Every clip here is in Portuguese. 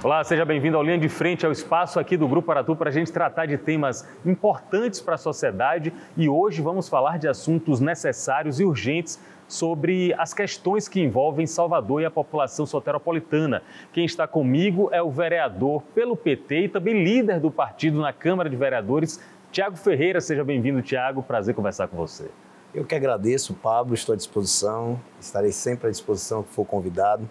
Olá, seja bem-vindo ao Linha de Frente, ao espaço aqui do Grupo Aratu para a gente tratar de temas importantes para a sociedade e hoje vamos falar de assuntos necessários e urgentes sobre as questões que envolvem Salvador e a população soteropolitana. Quem está comigo é o vereador pelo PT e também líder do partido na Câmara de Vereadores, Tiago Ferreira. Seja bem-vindo, Tiago. Prazer conversar com você. Eu que agradeço, Pablo. Estou à disposição, estarei sempre à disposição que for convidado,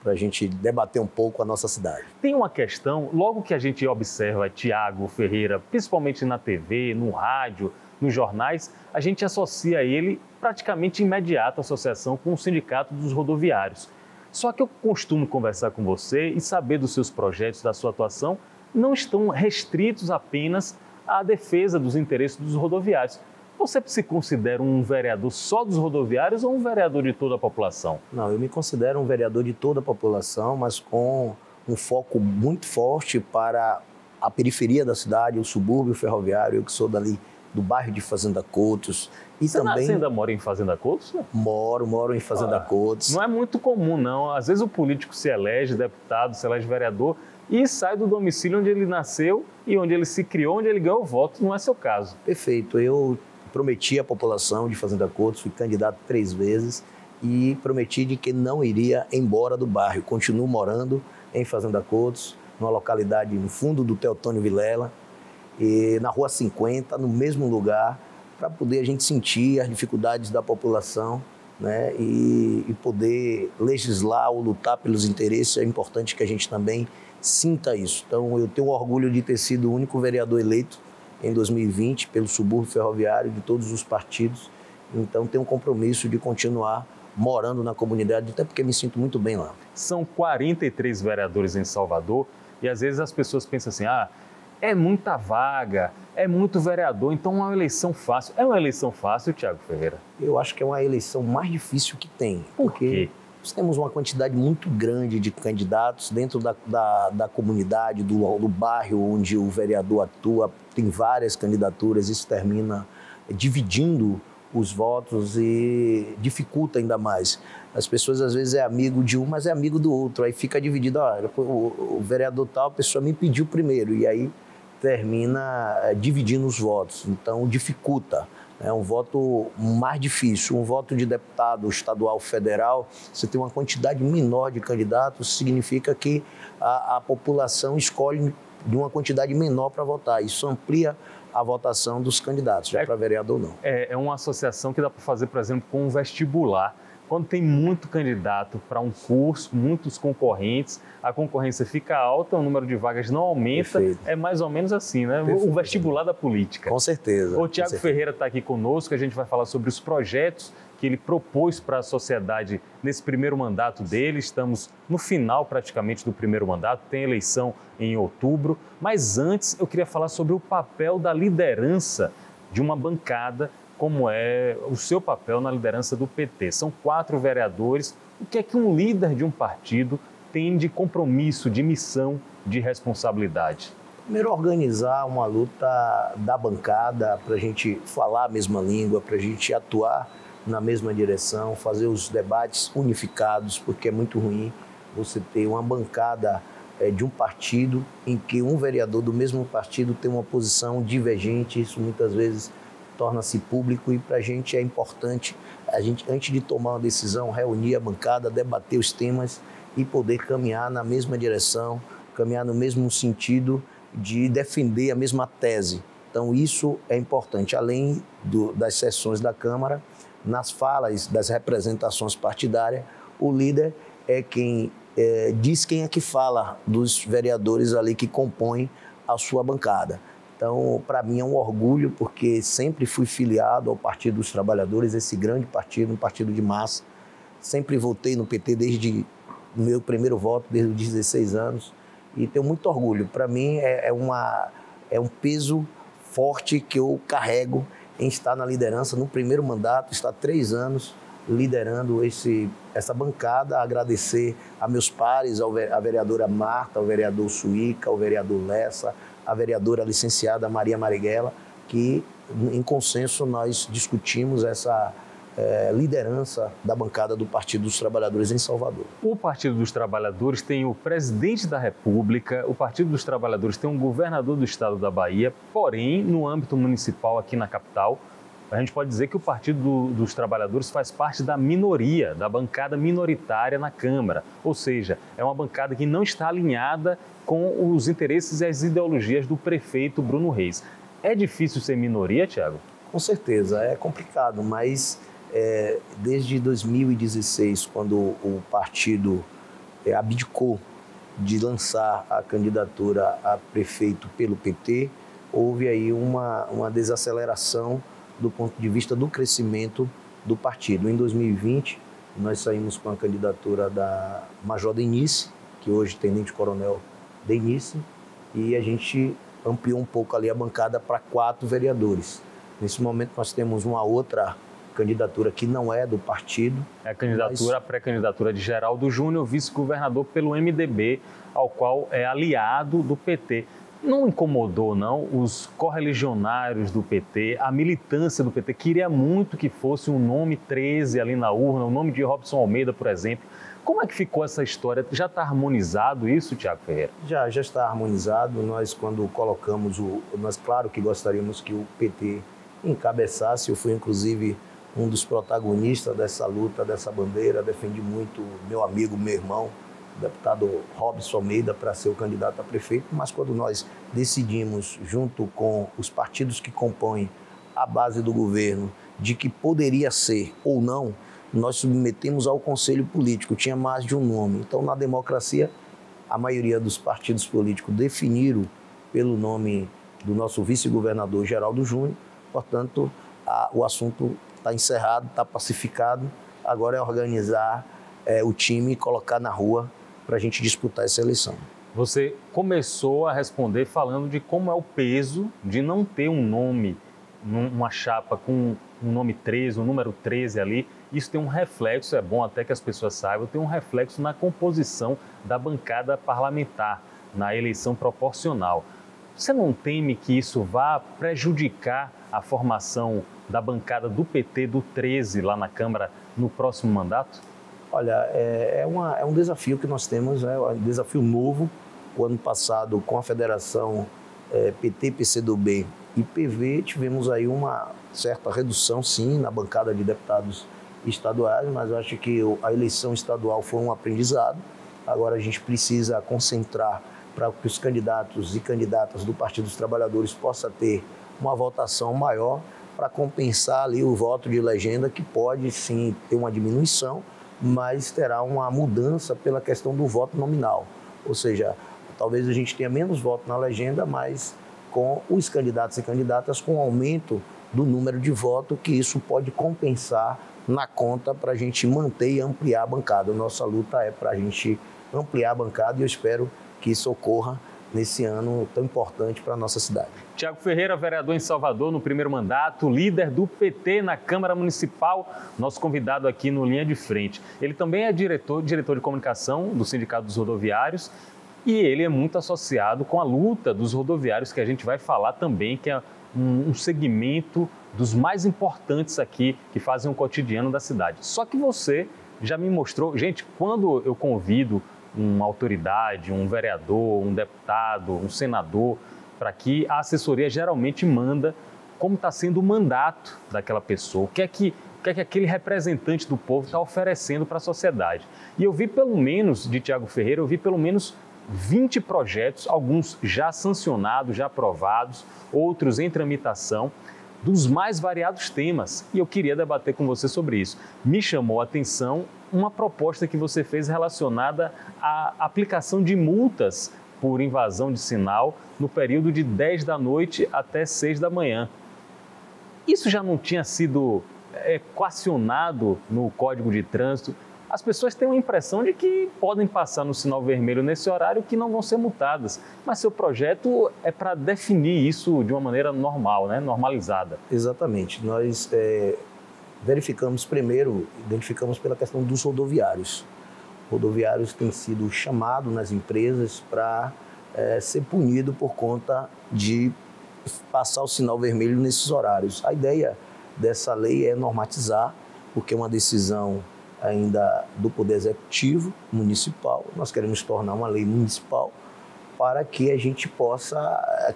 para a gente debater um pouco a nossa cidade. Tem uma questão, logo que a gente observa Tiago Ferreira, principalmente na TV, no rádio, nos jornais, a gente associa ele praticamente imediato à associação com o Sindicato dos Rodoviários. Só que eu costumo conversar com você e saber dos seus projetos, da sua atuação, não estão restritos apenas à defesa dos interesses dos rodoviários. Você se considera um vereador só dos rodoviários ou um vereador de toda a população? Não, eu me considero um vereador de toda a população, mas com um foco muito forte para a periferia da cidade, o subúrbio ferroviário. Eu que sou dali do bairro de Fazenda Coutos. E você também ainda mora em Fazenda Coutos? Moro em Fazenda Coutos. Não é muito comum, não. Às vezes o político se elege deputado, se elege vereador e sai do domicílio onde ele nasceu e onde ele se criou, onde ele ganhou o voto. Não é seu caso. Perfeito. Eu prometi à população de Fazenda Coutos, fui candidato 3 vezes e prometi de que não iria embora do bairro. Continuo morando em Fazenda Coutos, numa localidade no fundo do Teotônio Vilela, e na Rua 50, no mesmo lugar, para poder a gente sentir as dificuldades da população, né, e poder legislar ou lutar pelos interesses. É importante que a gente também sinta isso. Então, eu tenho orgulho de ter sido o único vereador eleito em 2020, pelo subúrbio ferroviário de todos os partidos. Então, tenho um compromisso de continuar morando na comunidade, até porque me sinto muito bem lá. São 43 vereadores em Salvador e às vezes as pessoas pensam assim, é muita vaga, é muito vereador, então é uma eleição fácil. É uma eleição fácil, Tiago Ferreira? Eu acho que é uma eleição mais difícil que tem. Por quê? Nós temos uma quantidade muito grande de candidatos dentro da comunidade, do bairro onde o vereador atua. Tem várias candidaturas, isso termina dividindo os votos e dificulta ainda mais. As pessoas às vezes é amigo de um, mas é amigo do outro. Aí fica dividido, o vereador tal, a pessoa me pediu primeiro, e aí termina dividindo os votos. Então dificulta. É um voto mais difícil. Um voto de deputado estadual, federal, você tem uma quantidade menor de candidatos, significa que a população escolhe de uma quantidade menor para votar. Isso amplia a votação dos candidatos, já para vereador não. É uma associação que dá para fazer, por exemplo, com um vestibular. Quando tem muito candidato para um curso, muitos concorrentes, a concorrência fica alta, o número de vagas não aumenta. Perfeito. É mais ou menos assim, né? Perfeito. O vestibular da política. Com certeza. O Tiago Ferreira está aqui conosco, a gente vai falar sobre os projetos que ele propôs para a sociedade nesse primeiro mandato dele. Estamos no final praticamente do primeiro mandato, tem eleição em outubro. Mas antes eu queria falar sobre o papel da liderança de uma bancada, como é o seu papel na liderança do PT. São 4 vereadores. O que é que um líder de um partido tem de compromisso, de missão, de responsabilidade? Primeiro, organizar uma luta da bancada para a gente falar a mesma língua, para a gente atuar na mesma direção, fazer os debates unificados, porque é muito ruim você ter uma bancada de um partido em que um vereador do mesmo partido tem uma posição divergente. Isso muitas vezes torna-se público e para a gente é importante a gente, antes de tomar uma decisão, reunir a bancada, debater os temas e poder caminhar na mesma direção, caminhar no mesmo sentido de defender a mesma tese. Então isso é importante, além das sessões da Câmara, nas falas das representações partidárias, o líder é quem diz quem é que fala dos vereadores ali que compõem a sua bancada. Então, para mim é um orgulho, porque sempre fui filiado ao Partido dos Trabalhadores, esse grande partido, um partido de massa. Sempre votei no PT desde o meu primeiro voto, desde os 16 anos, e tenho muito orgulho. Para mim é um peso forte que eu carrego em estar na liderança no primeiro mandato, estar 3 anos liderando essa bancada. Agradecer a meus pares, a vereadora Marta, ao vereador Suíca, ao vereador Lessa, a vereadora licenciada Maria Marighella, que em consenso nós discutimos liderança da bancada do Partido dos Trabalhadores em Salvador. O Partido dos Trabalhadores tem o presidente da República, o Partido dos Trabalhadores tem um governador do estado da Bahia, porém, no âmbito municipal aqui na capital, a gente pode dizer que o Partido dos Trabalhadores faz parte da minoria, da bancada minoritária na Câmara. Ou seja, é uma bancada que não está alinhada com os interesses e as ideologias do prefeito Bruno Reis. É difícil ser minoria, Tiago? Com certeza, é complicado, mas desde 2016, quando o partido abdicou de lançar a candidatura a prefeito pelo PT, houve aí uma desaceleração do ponto de vista do crescimento do partido. Em 2020, nós saímos com a candidatura da Major Denise, que hoje é Tenente-Coronel Denise, e a gente ampliou um pouco ali a bancada para 4 vereadores. Nesse momento nós temos uma outra candidatura que não é do partido. É a candidatura, a pré-candidatura de Geraldo Júnior, vice-governador pelo MDB, ao qual é aliado do PT. Não incomodou, não, os correligionários do PT, a militância do PT, queria muito que fosse um nome 13 ali na urna, o nome de Robson Almeida, por exemplo. Como é que ficou essa história? Já está harmonizado isso, Tiago Ferreira? Já está harmonizado. Nós, quando colocamos nós, claro que gostaríamos que o PT encabeçasse. Eu fui, inclusive, um dos protagonistas dessa luta, dessa bandeira. Defendi muito meu amigo, meu irmão, o deputado Robson Almeida, para ser o candidato a prefeito. Mas quando nós decidimos, junto com os partidos que compõem a base do governo, de que poderia ser ou não, nós submetemos ao Conselho Político. Tinha mais de um nome. Então, na democracia, a maioria dos partidos políticos definiram pelo nome do nosso vice-governador Geraldo Júnior. Portanto, o assunto está encerrado, está pacificado. Agora é organizar o time e colocar na rua para a gente disputar essa eleição. Você começou a responder falando de como é o peso de não ter um nome, uma chapa com um nome 13, um número 13 ali. Isso tem um reflexo, é bom até que as pessoas saibam, tem um reflexo na composição da bancada parlamentar, na eleição proporcional. Você não teme que isso vá prejudicar a formação da bancada do PT do 13 lá na Câmara no próximo mandato? Olha, é um desafio que nós temos, é um desafio novo. O ano passado, com a federação PT, PCdoB e PV, tivemos aí uma certa redução, sim, na bancada de deputados estaduais, mas eu acho que a eleição estadual foi um aprendizado. Agora a gente precisa concentrar para que os candidatos e candidatas do Partido dos Trabalhadores possam ter uma votação maior para compensar ali o voto de legenda, que pode sim ter uma diminuição, mas terá uma mudança pela questão do voto nominal. Ou seja, talvez a gente tenha menos voto na legenda, mas com os candidatos e candidatas com aumento do número de votos, que isso pode compensar na conta para a gente manter e ampliar a bancada. Nossa luta é para a gente ampliar a bancada e eu espero que isso ocorra nesse ano tão importante para a nossa cidade. Tiago Ferreira, vereador em Salvador no primeiro mandato, líder do PT na Câmara Municipal, nosso convidado aqui no Linha de Frente. Ele também é diretor de comunicação do Sindicato dos Rodoviários e ele é muito associado com a luta dos rodoviários, que a gente vai falar também, que é um segmento dos mais importantes aqui, que fazem o cotidiano da cidade. Só que você já me mostrou, gente, quando eu convido uma autoridade, um vereador, um deputado, um senador, para que a assessoria geralmente manda como está sendo o mandato daquela pessoa, o que é que aquele representante do povo está oferecendo para a sociedade. E eu vi pelo menos, de Tiago Ferreira, eu vi pelo menos 20 projetos, alguns já sancionados, já aprovados, outros em tramitação, dos mais variados temas. E eu queria debater com você sobre isso. Me chamou a atenção uma proposta que você fez relacionada à aplicação de multas por invasão de sinal no período de 10 da noite até 6 da manhã. Isso já não tinha sido equacionado no Código de Trânsito? As pessoas têm a impressão de que podem passar no sinal vermelho nesse horário que não vão ser multadas. Mas seu projeto é para definir isso de uma maneira normal, né? Normalizada. Exatamente. Nós identificamos pela questão dos rodoviários. Rodoviários têm sido chamados nas empresas para ser punido por conta de passar o sinal vermelho nesses horários. A ideia dessa lei é normatizar porque é uma decisão ainda do Poder Executivo Municipal. Nós queremos tornar uma lei municipal para que a gente possa,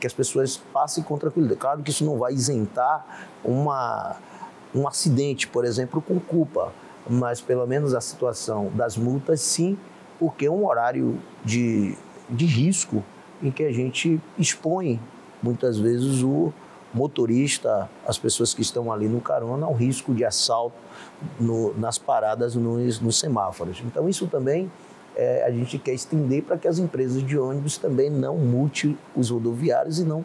que as pessoas passem com tranquilidade. Claro que isso não vai isentar um acidente, por exemplo, com culpa, mas pelo menos a situação das multas, sim, porque é um horário de risco em que a gente expõe, muitas vezes, o motorista, as pessoas que estão ali no carona, ao risco de assalto nas paradas, nos semáforos. Então, isso também a gente quer estender para que as empresas de ônibus também não multem os rodoviários e não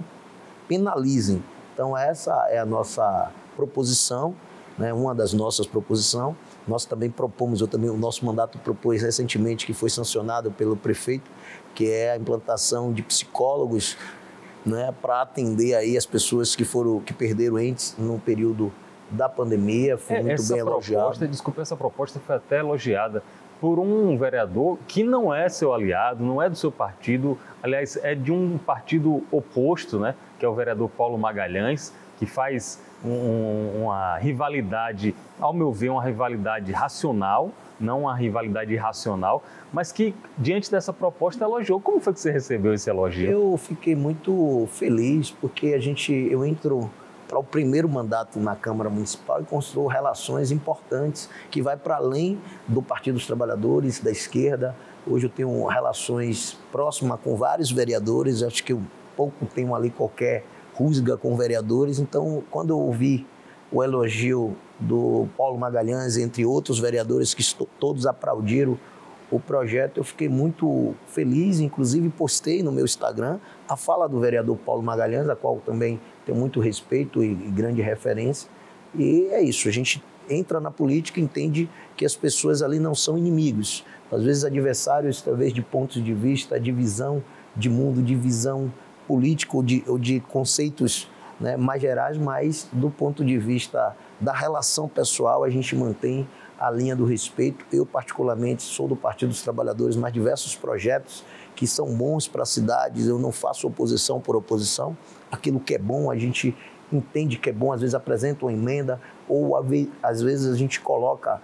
penalizem. Então, essa é a nossa proposição, né? Uma das nossas proposições. Nós também propomos, o nosso mandato propôs recentemente, que foi sancionado pelo prefeito, que é a implantação de psicólogos, né, para atender aí as pessoas que perderam entes no período da pandemia. Foi muito bem elogiado. Desculpa, essa proposta foi até elogiada por um vereador que não é seu aliado, não é do seu partido, aliás, é de um partido oposto, né, que é o vereador Paulo Magalhães, que faz uma rivalidade, ao meu ver, uma rivalidade racional, não uma rivalidade irracional, mas que, diante dessa proposta, elogiou. Como foi que você recebeu esse elogio? Eu fiquei muito feliz, porque eu entro para o primeiro mandato na Câmara Municipal e construo relações importantes que vai para além do Partido dos Trabalhadores, da esquerda. Hoje eu tenho relações próximas com vários vereadores, acho que eu pouco tenho ali qualquer rusga com vereadores. Então, quando eu ouvi o elogio do Paulo Magalhães, entre outros vereadores que todos aplaudiram o projeto, eu fiquei muito feliz, inclusive postei no meu Instagram a fala do vereador Paulo Magalhães, a qual também tenho muito respeito e grande referência. E é isso, a gente entra na política e entende que as pessoas ali não são inimigos, às vezes adversários, talvez de pontos de vista, de visão de mundo, de visão política ou de conceitos, né, mais gerais, mas do ponto de vista da relação pessoal a gente mantém a linha do respeito. Eu, particularmente, sou do Partido dos Trabalhadores, mas diversos projetos que são bons para as cidades, eu não faço oposição por oposição. Aquilo que é bom, a gente entende que é bom, às vezes apresenta uma emenda, ou às vezes a gente coloca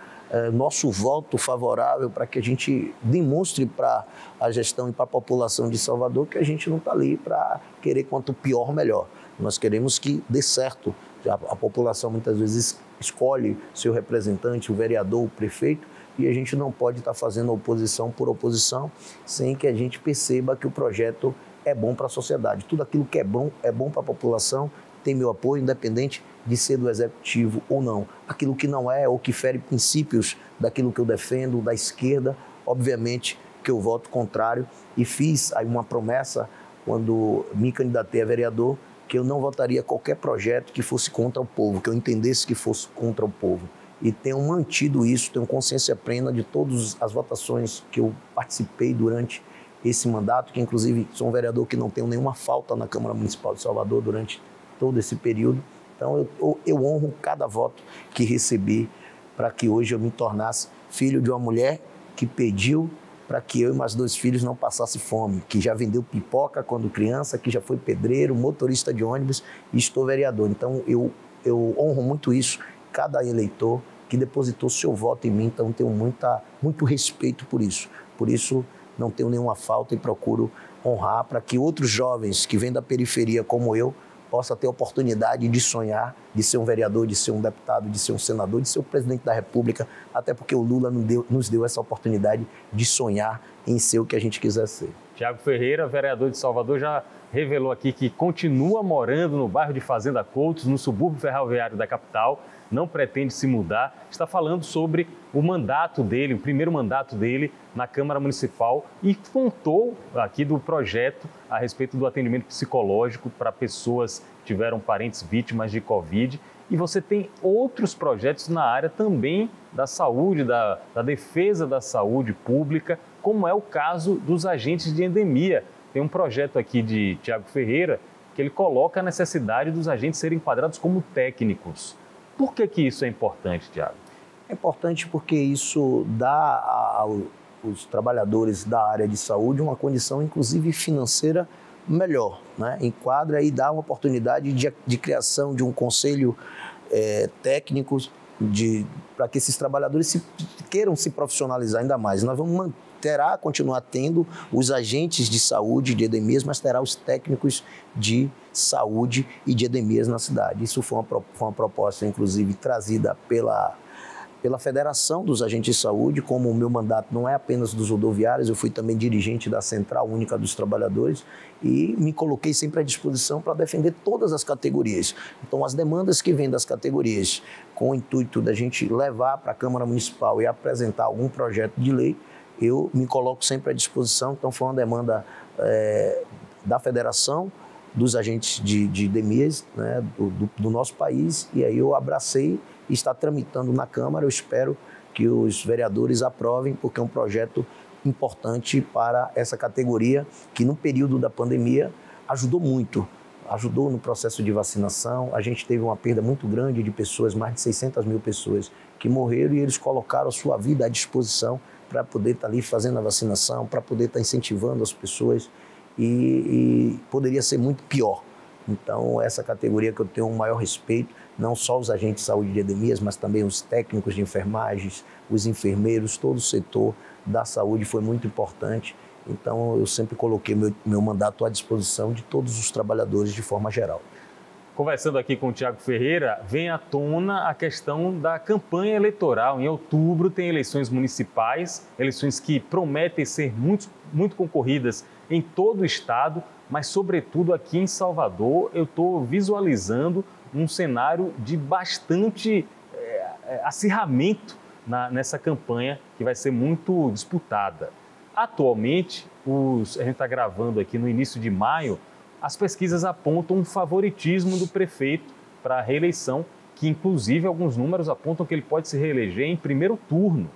nosso voto favorável para que a gente demonstre para a gestão e para a população de Salvador que a gente não está ali para querer quanto pior, melhor. Nós queremos que dê certo. A população muitas vezes escolhe seu representante, o vereador, o prefeito, e a gente não pode estar fazendo oposição por oposição sem que a gente perceba que o projeto é bom para a sociedade. Tudo aquilo que é bom para a população, tem meu apoio, independente de ser do executivo ou não. Aquilo que não é ou que fere princípios daquilo que eu defendo, da esquerda, obviamente que eu voto contrário, e fiz aí uma promessa quando me candidatei a vereador, que eu não votaria qualquer projeto que fosse contra o povo, que eu entendesse que fosse contra o povo. E tenho mantido isso, tenho consciência plena de todas as votações que eu participei durante esse mandato, que inclusive sou um vereador que não tenho nenhuma falta na Câmara Municipal de Salvador durante todo esse período. Então eu honro cada voto que recebi para que hoje eu me tornasse filho de uma mulher que pediu para que eu e meus 2 filhos não passassem fome, que já vendeu pipoca quando criança, que já foi pedreiro, motorista de ônibus e estou vereador. Então eu honro muito isso, cada eleitor que depositou seu voto em mim, então tenho muito respeito por isso. Por isso não tenho nenhuma falta e procuro honrar para que outros jovens que vêm da periferia como eu possa ter a oportunidade de sonhar, de ser um vereador, de ser um deputado, de ser um senador, de ser o presidente da República, até porque o Lula nos deu essa oportunidade de sonhar em ser o que a gente quiser ser. Tiago Ferreira, vereador de Salvador, já revelou aqui que continua morando no bairro de Fazenda Coutos, no subúrbio ferroviário da capital, não pretende se mudar, está falando sobre o mandato dele, o primeiro mandato dele na Câmara Municipal, e contou aqui do projeto a respeito do atendimento psicológico para pessoas que tiveram parentes vítimas de Covid. E você tem outros projetos na área também da saúde, da defesa da saúde pública, como é o caso dos agentes de endemia. Tem um projeto aqui de Tiago Ferreira que ele coloca a necessidade dos agentes serem enquadrados como técnicos. Por que isso é importante, Tiago? É importante porque isso dá aos trabalhadores da área de saúde uma condição, inclusive financeira, melhor, né? Enquadra e dá uma oportunidade de criação de um conselho técnico para que esses trabalhadores queiram se profissionalizar ainda mais. Nós vamos continuar tendo os agentes de saúde de Edemias, mas terá os técnicos de saúde e de Edemias na cidade. Isso foi uma proposta, inclusive, trazida pela Federação dos Agentes de Saúde. Como o meu mandato não é apenas dos rodoviários, eu fui também dirigente da Central Única dos Trabalhadores e me coloquei sempre à disposição para defender todas as categorias. Então, as demandas que vêm das categorias, com o intuito da gente levar para a Câmara Municipal e apresentar algum projeto de lei, eu me coloco sempre à disposição. Então, foi uma demanda da Federação dos Agentes de Edemias, né, do nosso país, e aí eu abracei e está tramitando na Câmara. Eu espero que os vereadores aprovem, porque é um projeto importante para essa categoria, que no período da pandemia ajudou muito, ajudou no processo de vacinação. A gente teve uma perda muito grande de pessoas, mais de 600 mil pessoas que morreram, e eles colocaram a sua vida à disposição para poder estar ali fazendo a vacinação, para poder estar incentivando as pessoas, e poderia ser muito pior. Então, essa categoria que eu tenho um maior respeito, não só os agentes de saúde de Edemias, mas também os técnicos de enfermagens, os enfermeiros, todo o setor da saúde foi muito importante. Então, eu sempre coloquei meu mandato à disposição de todos os trabalhadores de forma geral. Conversando aqui com o Tiago Ferreira, vem à tona a questão da campanha eleitoral. Em outubro tem eleições municipais, eleições que prometem ser muito concorridas em todo o estado, mas sobretudo aqui em Salvador eu estou visualizando um cenário de bastante acirramento nessa campanha, que vai ser muito disputada. Atualmente, a gente está gravando aqui no início de maio, as pesquisas apontam um favoritismo do prefeito para a reeleição, que inclusive alguns números apontam que ele pode se reeleger em primeiro turno.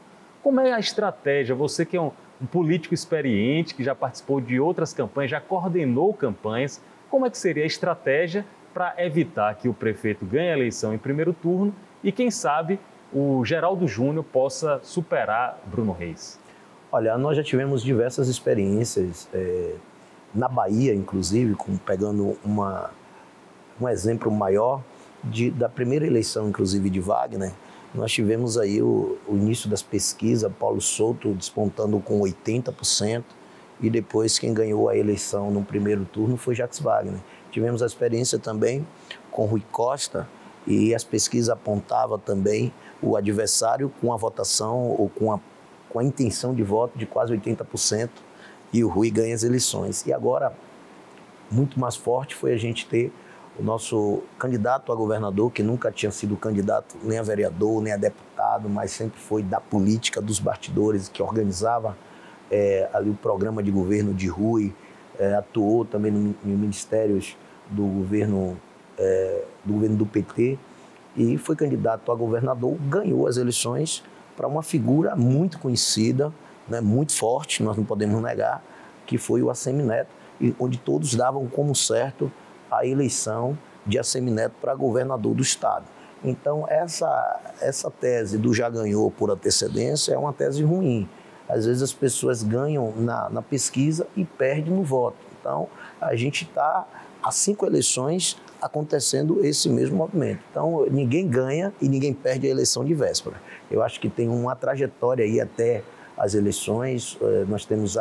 Como é a estratégia? Você que é um político experiente, que já participou de outras campanhas, já coordenou campanhas, como é que seria a estratégia para evitar que o prefeito ganhe a eleição em primeiro turno e, quem sabe, o Geraldo Júnior possa superar Bruno Reis? Olha, nós já tivemos diversas experiências, na Bahia, inclusive, pegando um exemplo maior da primeira eleição, inclusive, de Wagner. Nós tivemos aí o início das pesquisas, Paulo Souto despontando com 80%, e depois quem ganhou a eleição no primeiro turno foi Jacques Wagner. Tivemos a experiência também com Rui Costa, e as pesquisas apontavam também o adversário com a votação ou com a intenção de voto de quase 80%, e o Rui ganha as eleições. E agora, muito mais forte foi a gente ter o nosso candidato a governador, que nunca tinha sido candidato nem a vereador, nem a deputado, mas sempre foi da política, dos bastidores, que organizava ali o programa de governo de Rui, atuou também em ministérios do governo do PT, e foi candidato a governador, ganhou as eleições para uma figura muito conhecida, né, muito forte, nós não podemos negar, que foi o Assemineto, onde todos davam como certo a eleição de Assemineto para governador do estado. Então, essa tese do já ganhou por antecedência é uma tese ruim. Às vezes as pessoas ganham na pesquisa e perdem no voto. Então, a gente está há 5 eleições acontecendo esse mesmo movimento. Então, ninguém ganha e ninguém perde a eleição de véspera. Eu acho que tem uma trajetória aí até as eleições. Nós temos,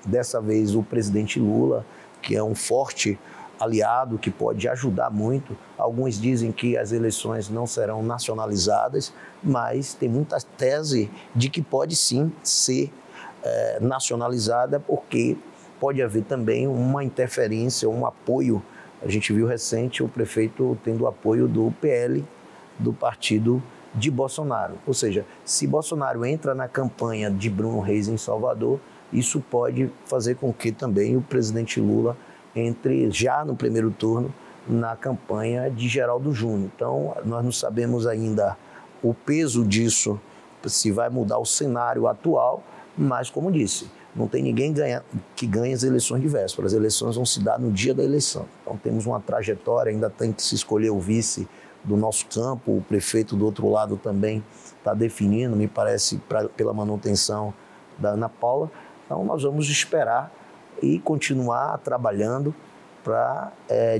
dessa vez, o presidente Lula, que é um forte aliado, que pode ajudar muito. Alguns dizem que as eleições não serão nacionalizadas, mas tem muita tese de que pode sim ser nacionalizada, porque pode haver também uma interferência, um apoio. A gente viu recente o prefeito tendo o apoio do PL, do partido de Bolsonaro. Ou seja, se Bolsonaro entra na campanha de Bruno Reis em Salvador, isso pode fazer com que também o presidente Lula entre já no primeiro turno na campanha de Geraldo Júnior. Então, nós não sabemos ainda o peso disso, se vai mudar o cenário atual, mas, como disse, não tem ninguém que ganhe as eleições de véspera. As eleições vão se dar no dia da eleição. Então, temos uma trajetória, ainda tem que se escolher o vice do nosso campo, o prefeito do outro lado também está definindo, me parece, pela manutenção da Ana Paula. Então, nós vamos esperar e continuar trabalhando para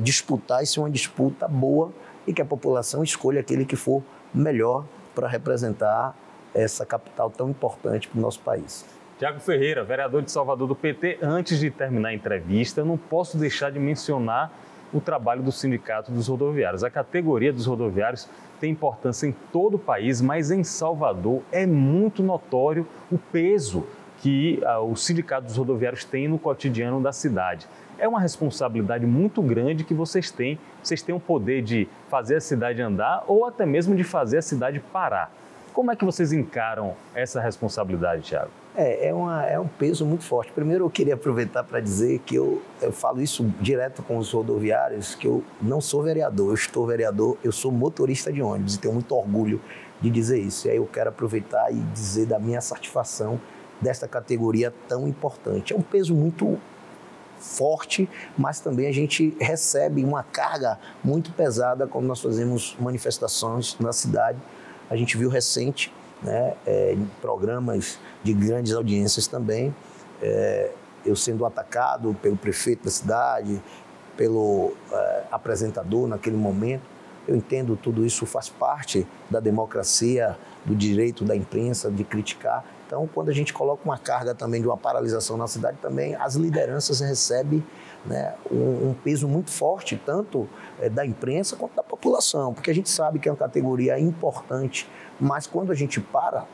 disputar, e ser uma disputa boa, e que a população escolha aquele que for melhor para representar essa capital tão importante para o nosso país. Tiago Ferreira, vereador de Salvador do PT. Antes de terminar a entrevista, eu não posso deixar de mencionar o trabalho do Sindicato dos Rodoviários. A categoria dos rodoviários tem importância em todo o país, mas em Salvador é muito notório o peso que o Sindicato dos Rodoviários tem no cotidiano da cidade. É uma responsabilidade muito grande que vocês têm. Vocês têm o poder de fazer a cidade andar ou até mesmo de fazer a cidade parar. Como é que vocês encaram essa responsabilidade, Tiago? É um peso muito forte. Primeiro, eu queria aproveitar para dizer que eu falo isso direto com os rodoviários, que eu não sou vereador, eu estou vereador, eu sou motorista de ônibus e tenho muito orgulho de dizer isso. E aí eu quero aproveitar e dizer da minha satisfação desta categoria tão importante. É um peso muito forte, mas também a gente recebe uma carga muito pesada quando nós fazemos manifestações na cidade. A gente viu recente, né, em programas de grandes audiências também, eu sendo atacado pelo prefeito da cidade, pelo apresentador naquele momento. Eu entendo tudo isso faz parte da democracia, do direito da imprensa de criticar. Então, quando a gente coloca uma carga também de uma paralisação na cidade, também as lideranças recebem, né, um peso muito forte, tanto da imprensa quanto da população, porque a gente sabe que é uma categoria importante, mas quando a gente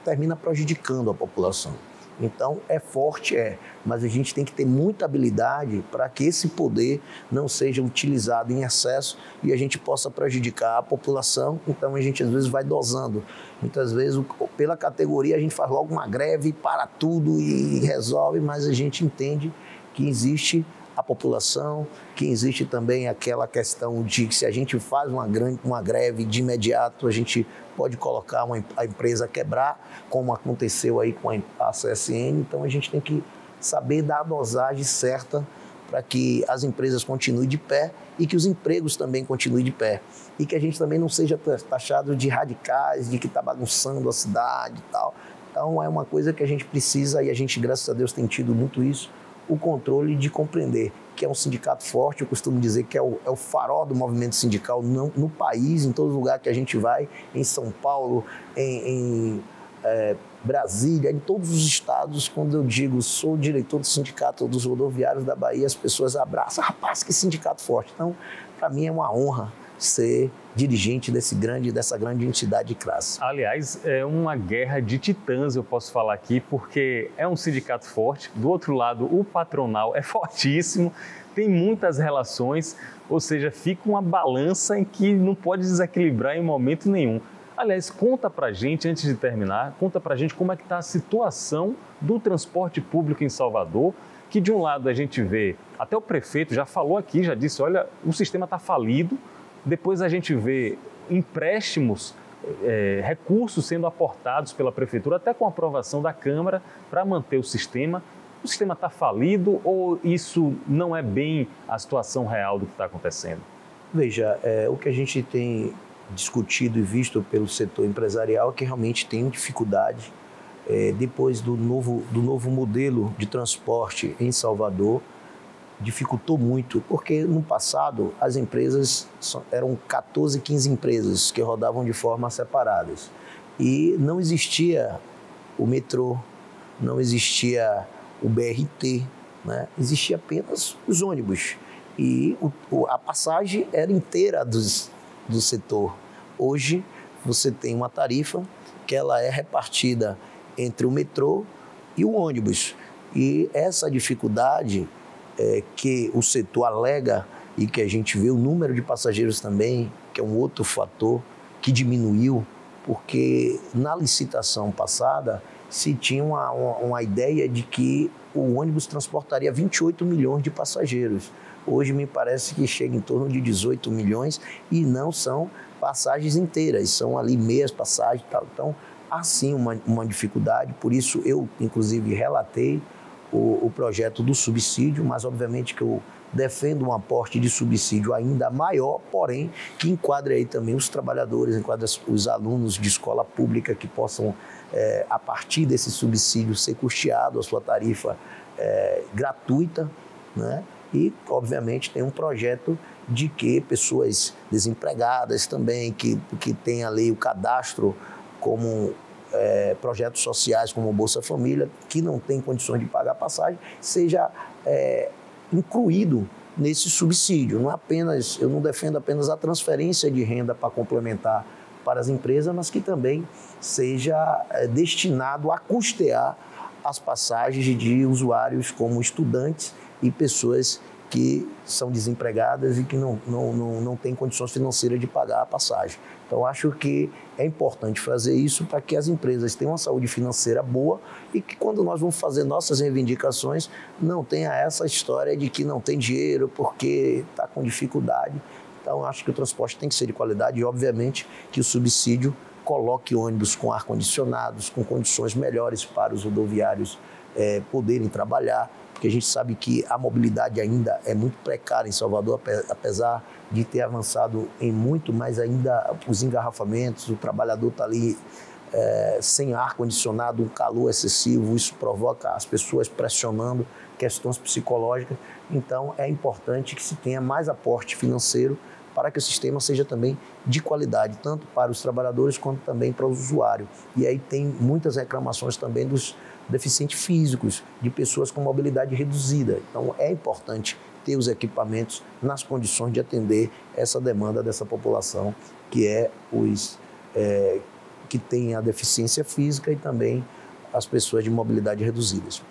termina prejudicando a população. Então, é forte, mas a gente tem que ter muita habilidade para que esse poder não seja utilizado em excesso e a gente possa prejudicar a população. Então, a gente às vezes vai dosando. Muitas vezes, pela categoria, a gente faz logo uma greve, para tudo e resolve, mas a gente entende que existe a população, que existe também aquela questão de que se a gente faz uma greve de imediato, a gente pode colocar a empresa quebrar, como aconteceu aí com a CSN. Então a gente tem que saber dar a dosagem certa para que as empresas continuem de pé e que os empregos também continuem de pé. E que a gente também não seja taxado de radicais, de que está bagunçando a cidade e tal. Então é uma coisa que a gente precisa, e a gente, graças a Deus, tem tido muito isso, o controle de compreender que é um sindicato forte. Eu costumo dizer que é o farol do movimento sindical no país, em todo lugar que a gente vai, em São Paulo, em Brasília, em todos os estados. Quando eu digo sou diretor do Sindicato dos Rodoviários da Bahia, as pessoas abraçam, rapaz, que sindicato forte. Então, para mim é uma honra ser dirigente dessa grande entidade de classe. Aliás, é uma guerra de titãs, eu posso falar aqui, porque é um sindicato forte. Do outro lado, o patronal é fortíssimo, tem muitas relações, ou seja, fica uma balança em que não pode desequilibrar em momento nenhum. Aliás, conta pra gente, antes de terminar, conta pra gente como é que está a situação do transporte público em Salvador, que de um lado a gente vê, até o prefeito já falou aqui, já disse, olha, o sistema está falido. Depois a gente vê empréstimos, recursos sendo aportados pela prefeitura, até com aprovação da Câmara, para manter o sistema. O sistema está falido ou isso não é bem a situação real do que está acontecendo? Veja, o que a gente tem discutido e visto pelo setor empresarial é que realmente tem dificuldade. Depois do novo modelo de transporte em Salvador, dificultou muito, porque no passado as empresas eram 14, 15 empresas que rodavam de forma separadas e não existia o metrô, não existia o BRT, né? Existia apenas os ônibus e a passagem era inteira do setor. Hoje você tem uma tarifa que ela é repartida entre o metrô e o ônibus, e essa dificuldade que o setor alega e que a gente vê o número de passageiros também, que é um outro fator que diminuiu, porque na licitação passada se tinha uma ideia de que o ônibus transportaria 28 milhões de passageiros. Hoje me parece que chega em torno de 18 milhões e não são passagens inteiras, são ali meias passagens e tal. Então, há sim uma dificuldade, por isso eu, inclusive, relatei o projeto do subsídio, mas obviamente que eu defendo um aporte de subsídio ainda maior, porém que enquadre aí também os trabalhadores, enquadre os alunos de escola pública que possam, a partir desse subsídio, ser custeado a sua tarifa gratuita, né? E, obviamente, tem um projeto de que pessoas desempregadas também, que tem ali o cadastro como projetos sociais como o Bolsa Família, que não tem condições de pagar passagem, seja incluído nesse subsídio. Eu não defendo apenas a transferência de renda para complementar para as empresas, mas que também seja destinado a custear as passagens de usuários como estudantes e pessoas que são desempregadas e que não têm condições financeiras de pagar a passagem. Então, acho que é importante fazer isso para que as empresas tenham uma saúde financeira boa e que, quando nós vamos fazer nossas reivindicações, não tenha essa história de que não tem dinheiro porque está com dificuldade. Então, acho que o transporte tem que ser de qualidade e, obviamente, que o subsídio coloque ônibus com ar-condicionados, com condições melhores para os rodoviários poderem trabalhar, porque a gente sabe que a mobilidade ainda é muito precária em Salvador, apesar de ter avançado em muito, mas ainda os engarrafamentos, o trabalhador está ali sem ar-condicionado, um calor excessivo, isso provoca as pessoas pressionando, questões psicológicas. Então, é importante que se tenha mais aporte financeiro para que o sistema seja também de qualidade, tanto para os trabalhadores quanto também para o usuário. E aí tem muitas reclamações também dos deficientes físicos, de pessoas com mobilidade reduzida. Então, é importante ter os equipamentos nas condições de atender essa demanda dessa população, que é que tem a deficiência física e também as pessoas de mobilidade reduzidas.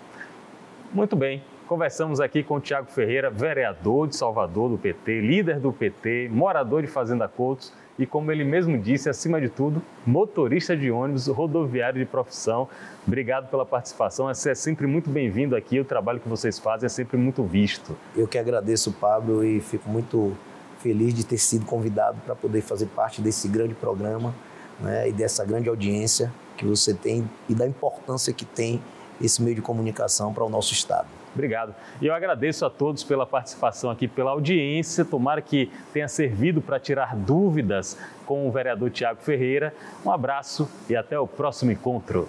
Muito bem. Conversamos aqui com o Tiago Ferreira, vereador de Salvador do PT, líder do PT, morador de Fazenda Coutos e, como ele mesmo disse, acima de tudo, motorista de ônibus rodoviário de profissão. Obrigado pela participação. Você é sempre muito bem-vindo aqui. O trabalho que vocês fazem é sempre muito visto. Eu que agradeço, Pablo, e fico muito feliz de ter sido convidado para poder fazer parte desse grande programa, né, e dessa grande audiência que você tem e da importância que tem esse meio de comunicação para o nosso Estado. Obrigado. E eu agradeço a todos pela participação aqui, pela audiência. Tomara que tenha servido para tirar dúvidas com o vereador Tiago Ferreira. Um abraço e até o próximo encontro.